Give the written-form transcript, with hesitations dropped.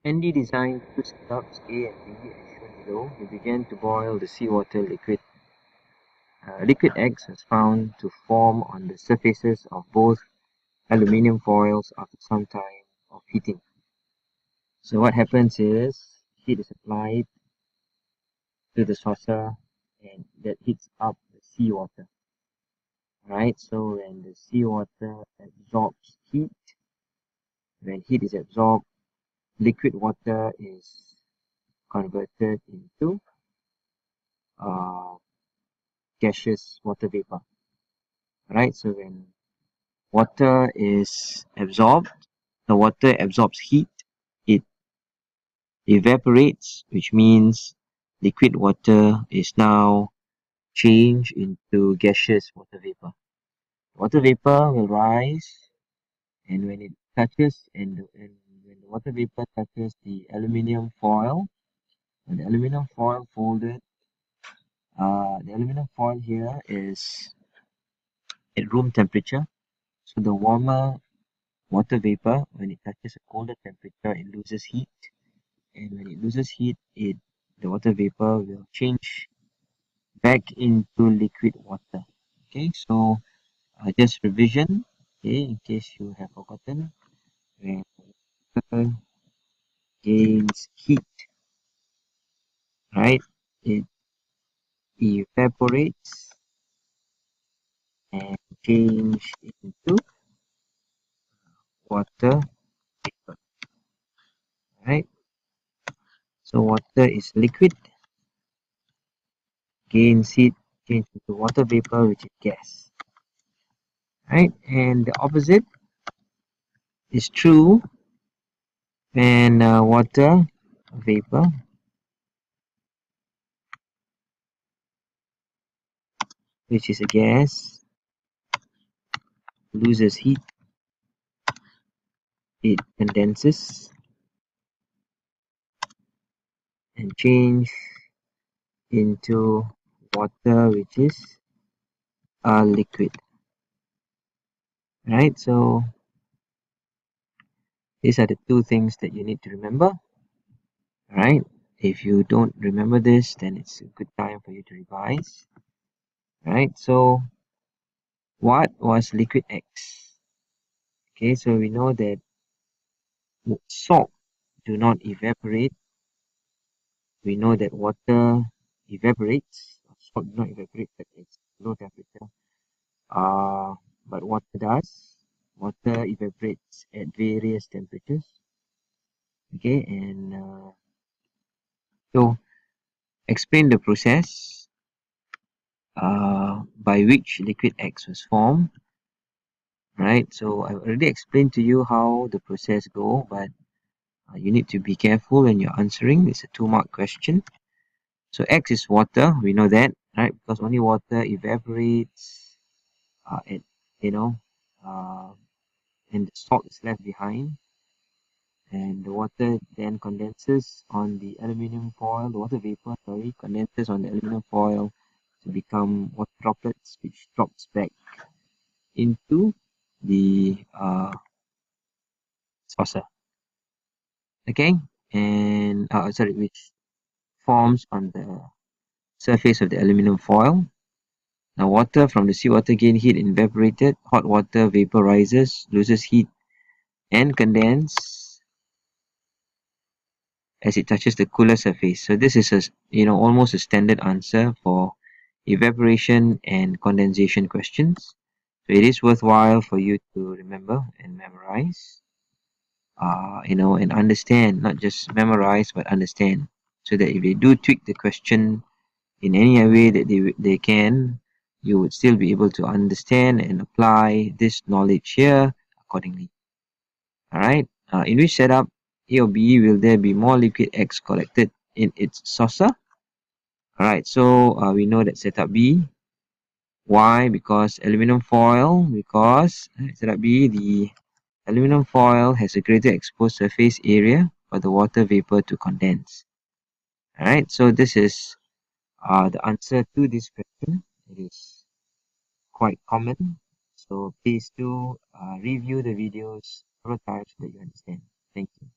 ND designed two setups A and B as shown below. He began to boil the seawater liquid. Liquid X was found to form on the surfaces of both aluminium foils after some time of heating. So what happens is heat is applied to the saucer and that heats up the seawater. Right, so when the seawater absorbs heat, when heat is absorbed, liquid water is converted into uh, gaseous water vapor. Right, so when water is absorbed, the water absorbs heat, it evaporates, which means liquid water is now changed into gaseous water vapor. Water vapor will rise, and when it touches and when the water vapor touches the aluminium foil, when the aluminium foil folded, the aluminium foil here is at room temperature. So the warmer water vapor, when it touches a colder temperature, it loses heat, and when it loses heat, the water vapor will change back into liquid water. Okay, so just revision. Okay, in case you have forgotten, when water gains heat, right? It evaporates and change into water vapor, right? So water is liquid, gains heat, change into water vapor, which is gas, right? And the opposite is true when water vapor, which is a gas, loses heat, it condenses and change into water, which is a liquid, right? So these are the two things that you need to remember, right? If you don't remember this, then it's a good time for you to revise, right? So what was liquid X? Okay, so we know that salt do not evaporate. We know that water evaporates. Salt do not evaporate, but it's low temperature. But water does. Water evaporates at various temperatures. Okay, and so explain the process by which liquid X was formed. Right, so I already explained to you how the process go, but you need to be careful when you're answering. It's a 2-mark question. So X is water, we know that, right? Because only water evaporates, it, you know, uh, and the salt is left behind, and the water then condenses on the aluminium foil. The water vapor, sorry, condenses on the aluminium foil to become water droplets, which drops back into the saucer. Okay, and sorry, which forms on the surface of the aluminium foil. Now water from the seawater gain heat and evaporated. Hot water vaporizes, loses heat and condense as it touches the cooler surface. So this is almost a standard answer for evaporation and condensation questions. So it is worthwhile for you to remember and memorize, and understand, not just memorize but understand, so that if they do tweak the question in any way that they can, you would still be able to understand and apply this knowledge here accordingly. Alright, in which setup A or B will there be more liquid X collected in its saucer? Alright, so we know that setup B. Why? Because aluminum foil, because setup B, the aluminum foil has a greater exposed surface area for the water vapor to condense. Alright, so this is the answer to this question. It is quite common. So please do review the videos several times so that you understand. Thank you.